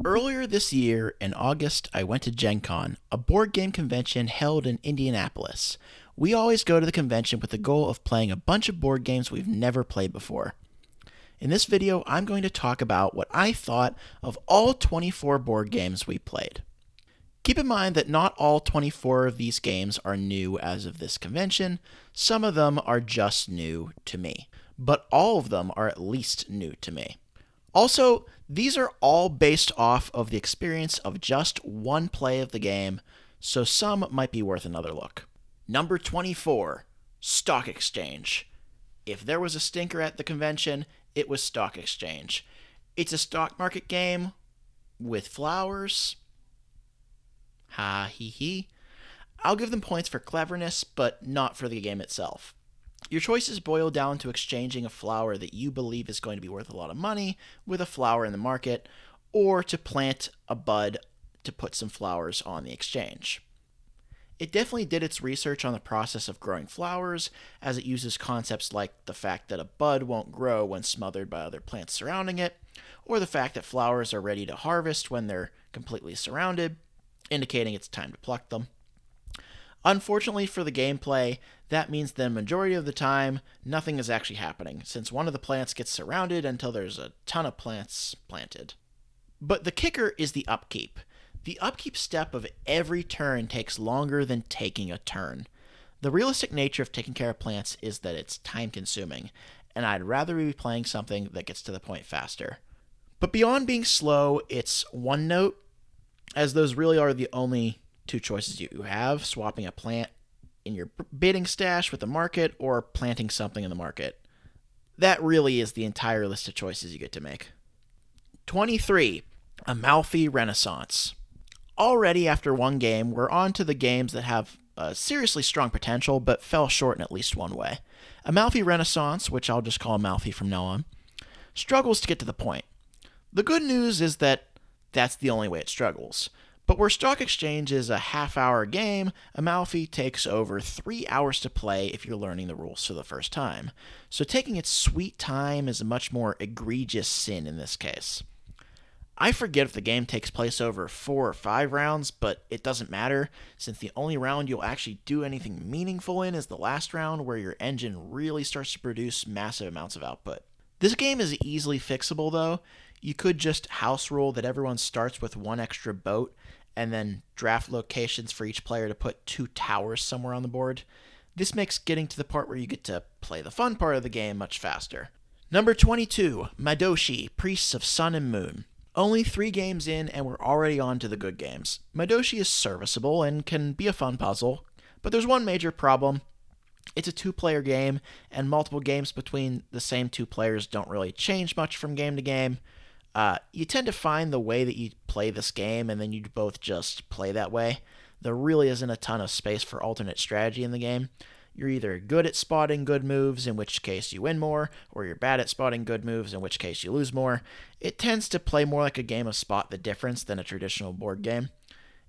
Earlier this year, in August, I went to Gencon, a board game convention held in Indianapolis. We always go to the convention with the goal of playing a bunch of board games we've never played before. In this video, I'm going to talk about what I thought of all 24 board games we played. Keep in mind that not all 24 of these games are new as of this convention. Some of them are just new to me, but all of them are at least new to me. Also, these are all based off of the experience of just one play of the game, so some might be worth another look. Number 24, Stock Exchange. If there was a stinker at the convention, it was Stock Exchange. It's a stock market game with flowers. Ha hee hee. I'll give them points for cleverness, but not for the game itself. Your choices boil down to exchanging a flower that you believe is going to be worth a lot of money with a flower in the market, or to plant a bud to put some flowers on the exchange. It definitely did its research on the process of growing flowers, as it uses concepts like the fact that a bud won't grow when smothered by other plants surrounding it, or the fact that flowers are ready to harvest when they're completely surrounded, indicating it's time to pluck them. Unfortunately for the gameplay, that means the majority of the time, nothing is actually happening, since one of the plants gets surrounded until there's a ton of plants planted. But the kicker is the upkeep. The upkeep step of every turn takes longer than taking a turn. The realistic nature of taking care of plants is that it's time-consuming, and I'd rather be playing something that gets to the point faster. But beyond being slow, it's one note, as those really are the only two choices you have: swapping a plant in your bidding stash with the market or planting something in the market. That really is the entire list of choices you get to make. 23. Amalfi Renaissance. Already after one game, we're on to the games that have seriously strong potential but fell short in at least one way. Amalfi Renaissance, which I'll just call Amalfi from now on, struggles to get to the point. The good news is that that's the only way it struggles. But where Stock Exchange is a half-hour game, Amalfi takes over 3 hours to play if you're learning the rules for the first time. So taking its sweet time is a much more egregious sin in this case. I forget if the game takes place over 4 or 5 rounds, but it doesn't matter, since the only round you'll actually do anything meaningful in is the last round, where your engine really starts to produce massive amounts of output. This game is easily fixable, though. You could just house rule that everyone starts with 1 extra boat, and then draft locations for each player to put 2 towers somewhere on the board. This makes getting to the part where you get to play the fun part of the game much faster. Number 22, Madoshi, Priests of Sun and Moon. Only 3 games in, and we're already on to the good games. Madoshi is serviceable and can be a fun puzzle, but there's one major problem. It's a 2-player game, and multiple games between the same 2 players don't really change much from game to game. You tend to find the way that you play this game, and then you both just play that way. There really isn't a ton of space for alternate strategy in the game. You're either good at spotting good moves, in which case you win more, or you're bad at spotting good moves, in which case you lose more. It tends to play more like a game of Spot the Difference than a traditional board game.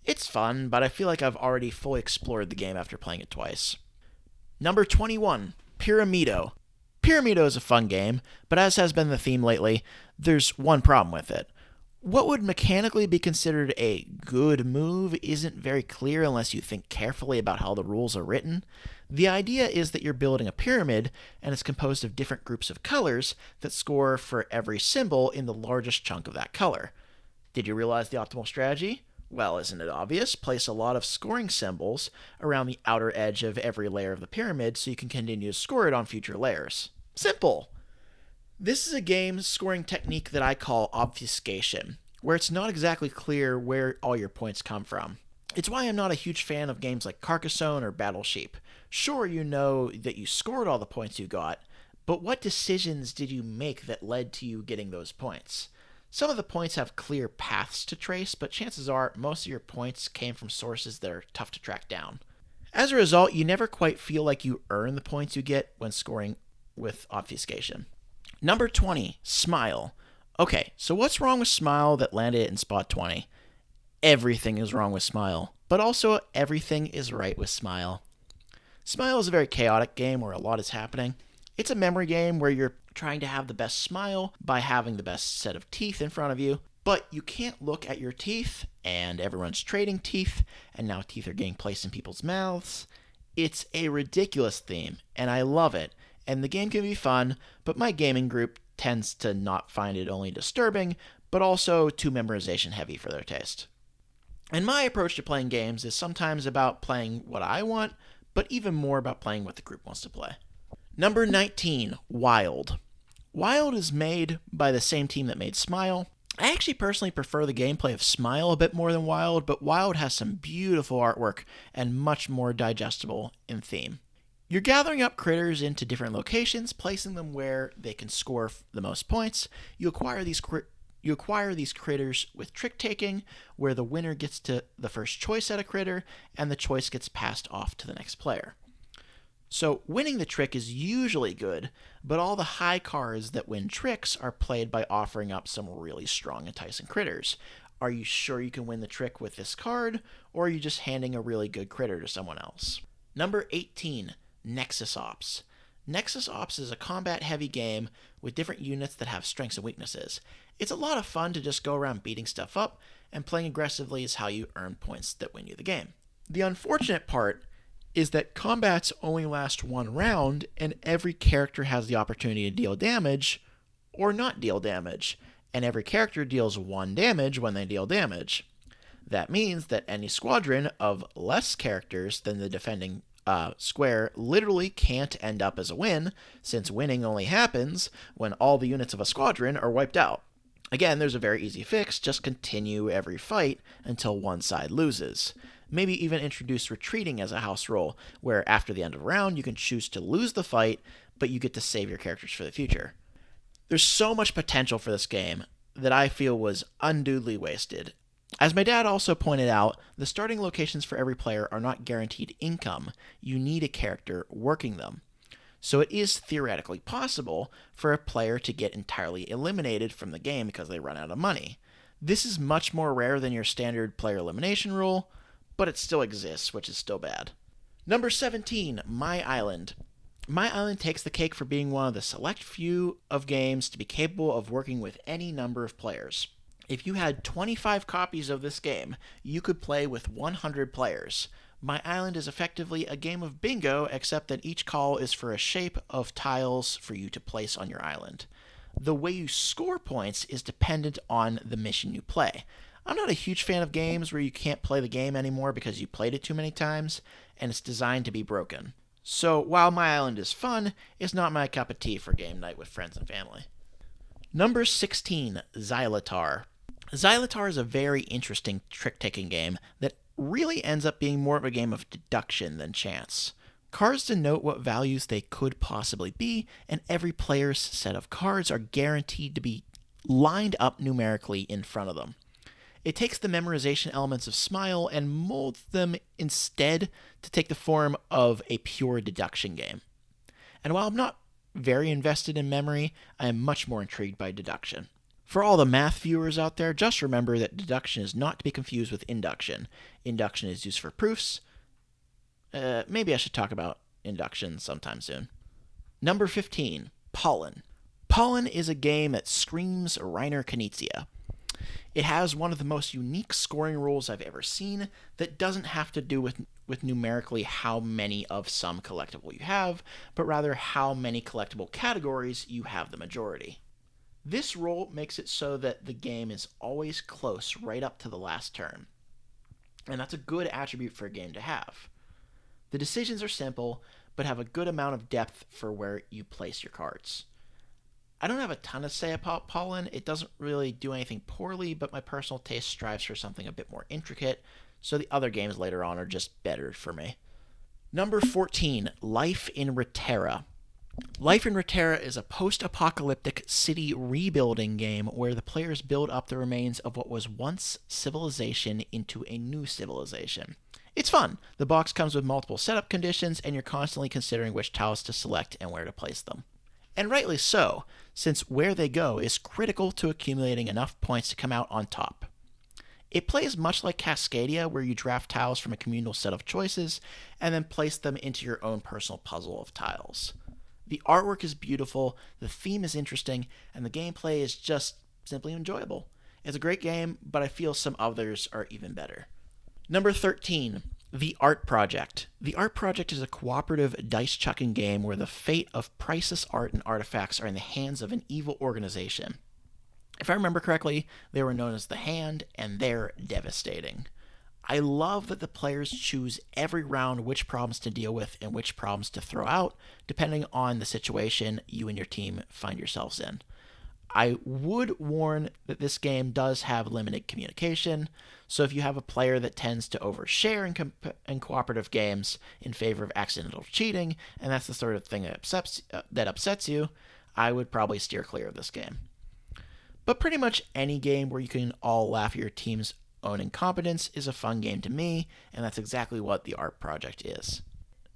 It's fun, but I feel like I've already fully explored the game after playing it twice. Number 21, Pyramido. Pyramido is a fun game, but as has been the theme lately, there's one problem with it. What would mechanically be considered a good move isn't very clear unless you think carefully about how the rules are written. The idea is that you're building a pyramid, and it's composed of different groups of colors that score for every symbol in the largest chunk of that color. Did you realize the optimal strategy? Well, isn't it obvious? Place a lot of scoring symbols around the outer edge of every layer of the pyramid so you can continue to score it on future layers. Simple! This is a game scoring technique that I call obfuscation, where it's not exactly clear where all your points come from. It's why I'm not a huge fan of games like Carcassonne or Battle Sheep. Sure, you know that you scored all the points you got, but what decisions did you make that led to you getting those points? Some of the points have clear paths to trace, but chances are most of your points came from sources that are tough to track down. As a result, you never quite feel like you earn the points you get when scoring with obfuscation. Number 20, Smile. Okay, so what's wrong with Smile that landed in spot 20? Everything is wrong with Smile, but also everything is right with Smile. Smile is a very chaotic game where a lot is happening. It's a memory game where you're trying to have the best smile by having the best set of teeth in front of you. But you can't look at your teeth, and everyone's trading teeth, and now teeth are getting placed in people's mouths. It's a ridiculous theme, and I love it. And the game can be fun, but my gaming group tends to not find it only disturbing, but also too memorization heavy for their taste. And my approach to playing games is sometimes about playing what I want, but even more about playing what the group wants to play. Number 19, Wild. Wild is made by the same team that made Smile. I actually personally prefer the gameplay of Smile a bit more than Wild, but Wild has some beautiful artwork and much more digestible in theme. You're gathering up critters into different locations, placing them where they can score the most points. You acquire these critters with trick taking, where the winner gets to the first choice at a critter, and the choice gets passed off to the next player. So winning the trick is usually good, but all the high cards that win tricks are played by offering up some really strong, enticing critters. Are you sure you can win the trick with this card, or are you just handing a really good critter to someone else? Number 18, Nexus Ops. Nexus Ops is a combat-heavy game with different units that have strengths and weaknesses. It's a lot of fun to just go around beating stuff up, and playing aggressively is how you earn points that win you the game. The unfortunate part is that combats only last one round, and every character has the opportunity to deal damage or not deal damage, and every character deals 1 damage when they deal damage. That means that any squadron of less characters than the defending square literally can't end up as a win, since winning only happens when all the units of a squadron are wiped out. Again, there's a very easy fix: just continue every fight until one side loses. Maybe even introduce retreating as a house rule, where after the end of a round you can choose to lose the fight, but you get to save your characters for the future. There's so much potential for this game that I feel was unduly wasted. As my dad also pointed out, the starting locations for every player are not guaranteed income. You need a character working them. So it is theoretically possible for a player to get entirely eliminated from the game because they run out of money. This is much more rare than your standard player elimination rule, but it still exists, which is still bad. Number 17, My Island. My Island takes the cake for being one of the select few of games to be capable of working with any number of players. If you had 25 copies of this game, you could play with 100 players. My Island is effectively a game of bingo, except that each call is for a shape of tiles for you to place on your island. The way you score points is dependent on the mission you play. I'm not a huge fan of games where you can't play the game anymore because you played it too many times, and it's designed to be broken. So while My Island is fun, it's not my cup of tea for game night with friends and family. Number 16, Xylotar. Xylotar is a very interesting trick-taking game that really ends up being more of a game of deduction than chance. Cards denote what values they could possibly be, and every player's set of cards are guaranteed to be lined up numerically in front of them. It takes the memorization elements of Smile and molds them instead to take the form of a pure deduction game. And while I'm not very invested in memory, I am much more intrigued by deduction. For all the math viewers out there, just remember that deduction is not to be confused with induction. Induction is used for proofs. Maybe I should talk about induction sometime soon. Number 15, Pollen. Pollen is a game that screams Reiner Knizia. It has one of the most unique scoring rules I've ever seen that doesn't have to do with numerically how many of some collectible you have, but rather how many collectible categories you have the majority. This rule makes it so that the game is always close right up to the last turn, and that's a good attribute for a game to have. The decisions are simple, but have a good amount of depth for where you place your cards. I don't have a ton to say about Pollen. It doesn't really do anything poorly, but my personal taste strives for something a bit more intricate, so the other games later on are just better for me. Number 14, Life in Reterra. Life in Reterra is a post-apocalyptic city rebuilding game where the players build up the remains of what was once civilization into a new civilization. It's fun. The box comes with multiple setup conditions, and you're constantly considering which tiles to select and where to place them. And rightly so, since where they go is critical to accumulating enough points to come out on top. It plays much like Cascadia, where you draft tiles from a communal set of choices and then place them into your own personal puzzle of tiles. The artwork is beautiful, the theme is interesting, and the gameplay is just simply enjoyable. It's a great game, but I feel some others are even better. Number 13, The Art Project. The Art Project is a cooperative dice chucking game where the fate of priceless art and artifacts are in the hands of an evil organization. If I remember correctly, they were known as the Hand, and they're devastating. I love that the players choose every round which problems to deal with and which problems to throw out, depending on the situation you and your team find yourselves in. I would warn that this game does have limited communication, so if you have a player that tends to overshare in cooperative games in favor of accidental cheating, and that's the sort of thing that upsets you, I would probably steer clear of this game. But pretty much any game where you can all laugh at your team's own incompetence is a fun game to me, and that's exactly what the Art Project is.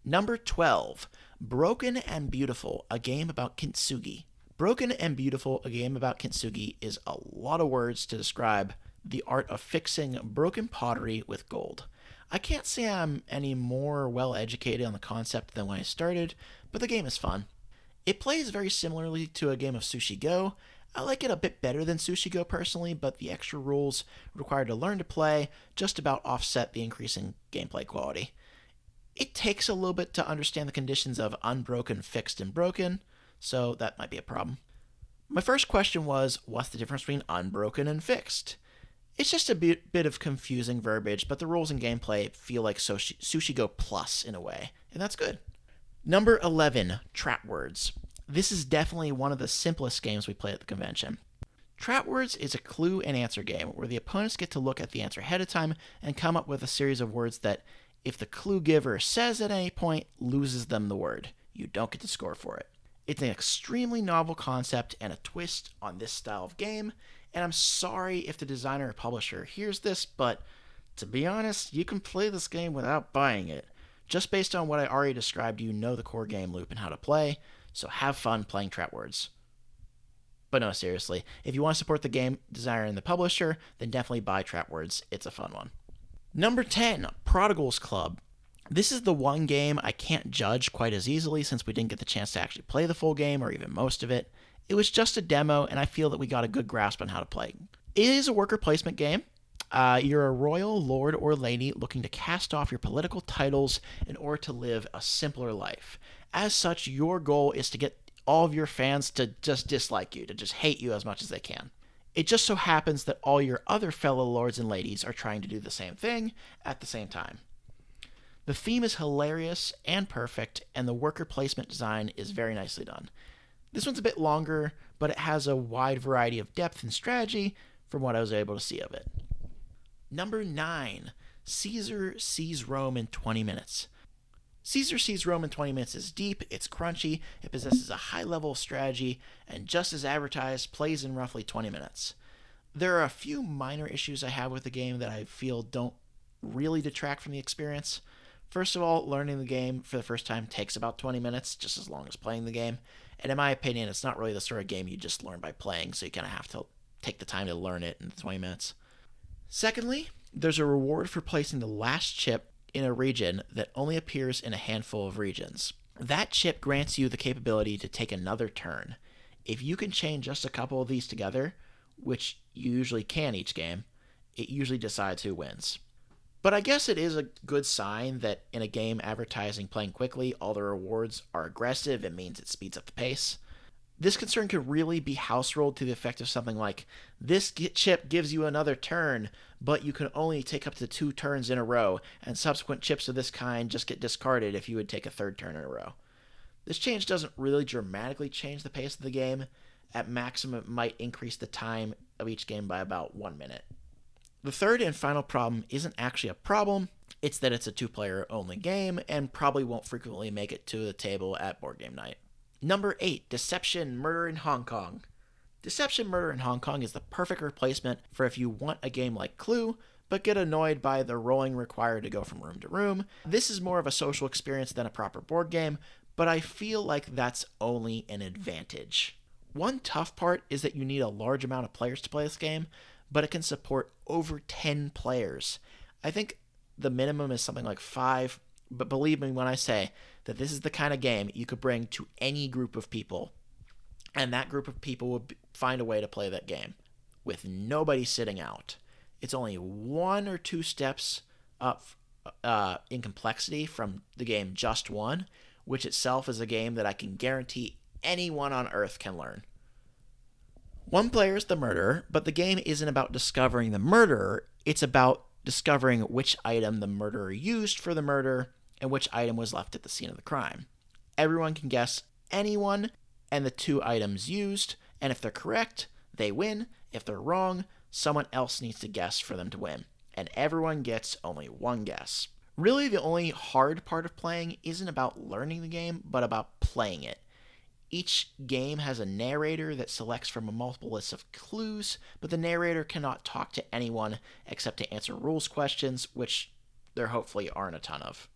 Number 12, Broken and Beautiful, a game about kintsugi. Broken and Beautiful, a game about kintsugi, is a lot of words to describe the art of fixing broken pottery with gold. I can't say I'm any more well educated on the concept than when I started, but the game is fun. It plays very similarly to a game of Sushi Go. I like it a bit better than Sushi Go personally, but the extra rules required to learn to play just about offset the increasing gameplay quality. It takes a little bit to understand the conditions of unbroken, fixed, and broken, so that might be a problem. My first question was, what's the difference between unbroken and fixed? It's just a bit of confusing verbiage, but the rules and gameplay feel like Sushi Go Plus in a way, and that's good. Number 11, Trap Words. This is definitely one of the simplest games we play at the convention. Trap Words is a clue and answer game where the opponents get to look at the answer ahead of time and come up with a series of words that, if the clue giver says at any point, loses them the word. You don't get to score for it. It's an extremely novel concept and a twist on this style of game, and I'm sorry if the designer or publisher hears this, but to be honest, you can play this game without buying it. Just based on what I already described, you know the core game loop and how to play, so have fun playing Trap Words. But no, seriously, if you want to support the game designer and the publisher, then definitely buy Trap Words. It's a fun one. Number 10, Prodigal's Club. This is the one game I can't judge quite as easily since we didn't get the chance to actually play the full game or even most of it. It was just a demo, and I feel that we got a good grasp on how to play. It is a worker placement game. You're a royal lord or lady looking to cast off your political titles in order to live a simpler life. As such, your goal is to get all of your fans to just dislike you, to just hate you as much as they can. It just so happens that all your other fellow lords and ladies are trying to do the same thing at the same time. The theme is hilarious and perfect, and the worker placement design is very nicely done. This one's a bit longer, but it has a wide variety of depth and strategy from what I was able to see of it. Number 9, Caesar Sees Rome in 20 Minutes. Caesar Sees Rome in 20 Minutes is deep, it's crunchy, it possesses a high level of strategy, and just as advertised, plays in roughly 20 minutes. There are a few minor issues I have with the game that I feel don't really detract from the experience. First of all, learning the game for the first time takes about 20 minutes, just as long as playing the game. And in my opinion, it's not really the sort of game you just learn by playing, so you kind of have to take the time to learn it in 20 minutes. Secondly, there's a reward for placing the last chip in a region that only appears in a handful of regions. That chip grants you the capability to take another turn. If you can chain just a couple of these together, which you usually can each game, it usually decides who wins. But I guess it is a good sign that in a game advertising playing quickly, all the rewards are aggressive. It means it speeds up the pace. This concern could really be house rolled to the effect of something like, this chip gives you another turn, but you can only take up to 2 turns in a row, and subsequent chips of this kind just get discarded if you would take a 3rd turn in a row. This change doesn't really dramatically change the pace of the game. At maximum, it might increase the time of each game by about 1 minute. The third and final problem isn't actually a problem, it's that it's a 2-player only game and probably won't frequently make it to the table at board game night. Number 8, Deception Murder in Hong Kong. Deception Murder in Hong Kong is the perfect replacement for if you want a game like Clue, but get annoyed by the rolling required to go from room to room. This is more of a social experience than a proper board game, but I feel like that's only an advantage. One tough part is that you need a large amount of players to play this game, but it can support over 10 players. I think the minimum is something like 5, but believe me when I say that this is the kind of game you could bring to any group of people, and that group of people would find a way to play that game. with nobody sitting out. It's only 1 or 2 steps up in complexity from the game Just One, which itself is a game that I can guarantee anyone on Earth can learn. One player is the murderer, but the game isn't about discovering the murderer, it's about discovering which item the murderer used for the murder and which item was left at the scene of the crime. Everyone can guess anyone and the 2 items used, and if they're correct, they win. If they're wrong, someone else needs to guess for them to win, and everyone gets only 1 guess. Really, the only hard part of playing isn't about learning the game, but about playing it. Each game has a narrator that selects from a multiple list of clues, but the narrator cannot talk to anyone except to answer rules questions, which there hopefully aren't a ton of.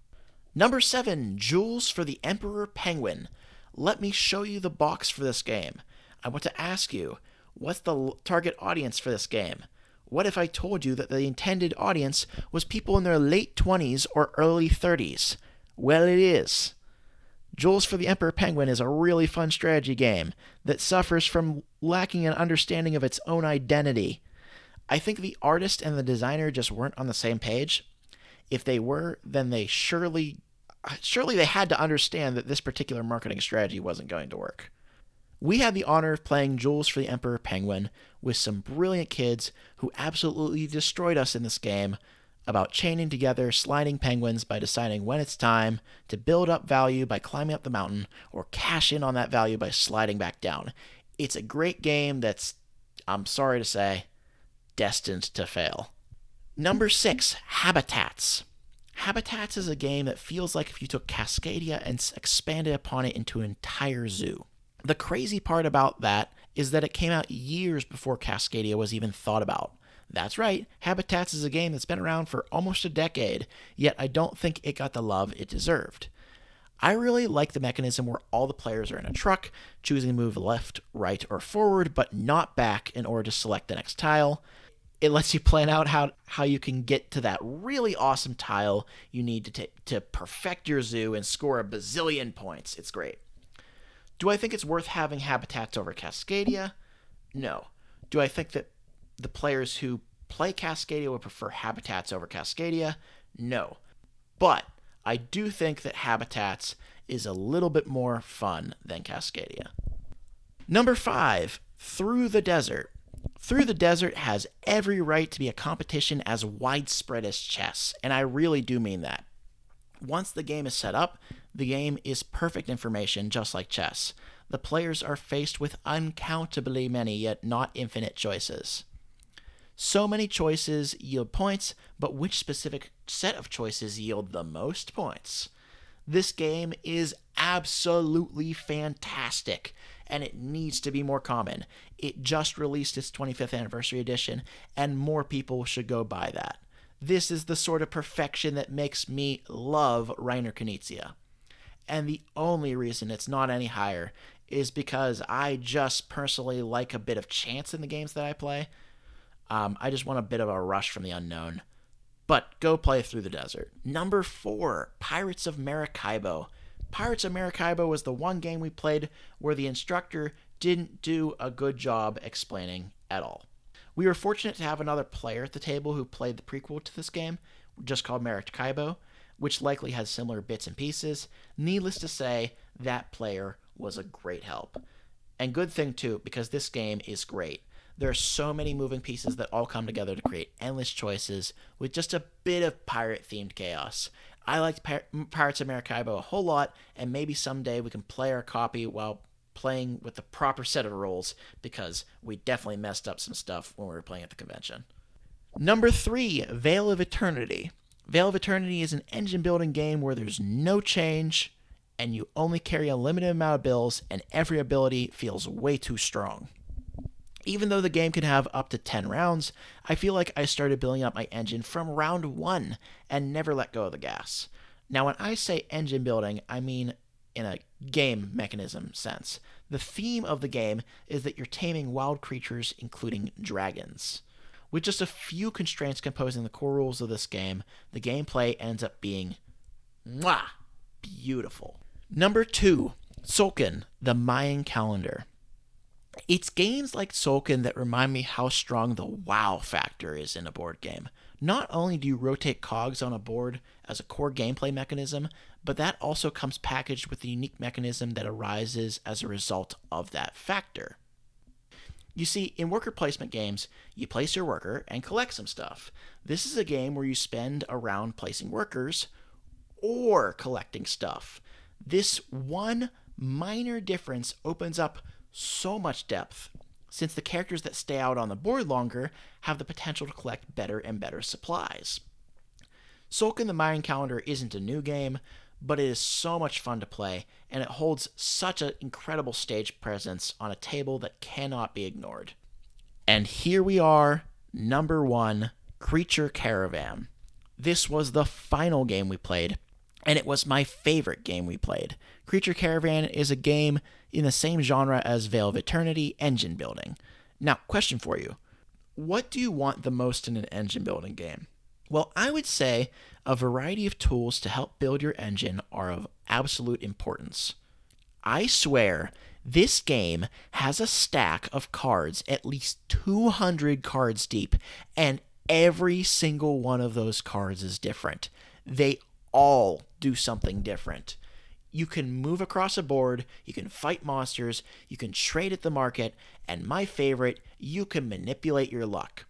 Number 7, Jewels for the Emperor Penguin. Let me show you the box for this game. I want to ask you, what's the target audience for this game? What if I told you that the intended audience was people in their late 20s or early 30s? Well, it is. Jewels for the Emperor Penguin is a really fun strategy game that suffers from lacking an understanding of its own identity. I think the artist and the designer just weren't on the same page. If they were, then they surely they had to understand that this particular marketing strategy wasn't going to work. We had the honor of playing Jewels for the Emperor Penguin with some brilliant kids who absolutely destroyed us in this game about chaining together sliding penguins by deciding when it's time to build up value by climbing up the mountain or cash in on that value by sliding back down. It's a great game that's, I'm sorry to say, destined to fail. Number 6, Habitats. Habitats is a game that feels like if you took Cascadia and expanded upon it into an entire zoo. The crazy part about that is that it came out years before Cascadia was even thought about. That's right, Habitats is a game that's been around for almost a decade, yet I don't think it got the love it deserved. I really like the mechanism where all the players are in a truck, choosing to move left, right, or forward, but not back in order to select the next tile. It lets you plan out how you can get to that really awesome tile you need to perfect your zoo and score a bazillion points. It's great. Do I think it's worth having Habitats over Cascadia? No. Do I think that the players who play Cascadia would prefer Habitats over Cascadia? No. But I do think that Habitats is a little bit more fun than Cascadia. Number 5, Through the Desert. Through the Desert has every right to be a competition as widespread as chess, and I really do mean that. Once the game is set up, the game is perfect information, just like chess. The players are faced with uncountably many, yet not infinite choices. So many choices yield points, but which specific set of choices yield the most points? This game is absolutely fantastic, and it needs to be more common. It just released its 25th anniversary edition, and more people should go buy that. This is the sort of perfection that makes me love Reiner Knizia. And the only reason it's not any higher is because I just personally like a bit of chance in the games that I play. I just want a bit of a rush from the unknown. But go play Through the Desert. Number 4, Pirates of Maracaibo. Pirates of Maracaibo was the one game we played where the instructor didn't do a good job explaining at all. We were fortunate to have another player at the table who played the prequel to this game, just called Maracaibo, which likely has similar bits and pieces. Needless to say, that player was a great help. And good thing too, because this game is great. There are so many moving pieces that all come together to create endless choices with just a bit of pirate-themed chaos. I liked Pirates of Maracaibo a whole lot, and maybe someday we can play our copy while playing with the proper set of rules, because we definitely messed up some stuff when we were playing at the convention. Number 3, Veil of Eternity. Veil of Eternity is an engine-building game where there's no change, and you only carry a limited amount of bills, and every ability feels way too strong. Even though the game can have up to 10 rounds, I feel like I started building up my engine from round 1 and never let go of the gas. Now, when I say engine building, I mean in a game mechanism sense. The theme of the game is that you're taming wild creatures, including dragons. With just a few constraints composing the core rules of this game, the gameplay ends up being beautiful. Number 2, Tzolk'in, the Mayan calendar. It's games like Tzolk'in that remind me how strong the wow factor is in a board game. Not only do you rotate cogs on a board as a core gameplay mechanism, but that also comes packaged with the unique mechanism that arises as a result of that factor. You see, in worker placement games, you place your worker and collect some stuff. This is a game where you spend a round placing workers or collecting stuff. This one minor difference opens up so much depth, since the characters that stay out on the board longer have the potential to collect better and better supplies. Sulk in the Mayan Calendar isn't a new game, but it is so much fun to play, and it holds such an incredible stage presence on a table that cannot be ignored. And here we are, number one, Creature Caravan. This was the final game we played, and it was my favorite game we played. Creature Caravan is a game in the same genre as Veil of Eternity, engine building. Now, question for you. What do you want the most in an engine building game? Well, I would say a variety of tools to help build your engine are of absolute importance. I swear, this game has a stack of cards, at least 200 cards deep, and every single one of those cards is different. They all do something different. You can move across a board, you can fight monsters, you can trade at the market, and my favorite, you can manipulate your luck.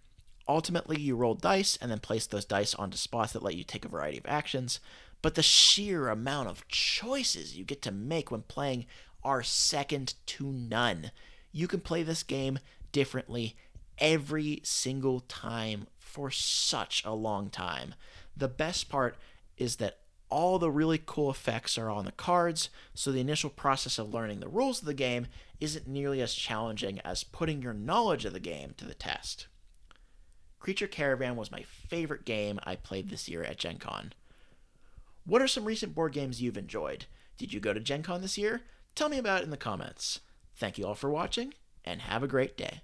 Ultimately, you roll dice and then place those dice onto spots that let you take a variety of actions, but the sheer amount of choices you get to make when playing are second to none. You can play this game differently every single time for such a long time. The best part is that all the really cool effects are on the cards, so the initial process of learning the rules of the game isn't nearly as challenging as putting your knowledge of the game to the test. Creature Caravan was my favorite game I played this year at Gencon. What are some recent board games you've enjoyed? Did you go to Gencon this year? Tell me about it in the comments. Thank you all for watching, and have a great day.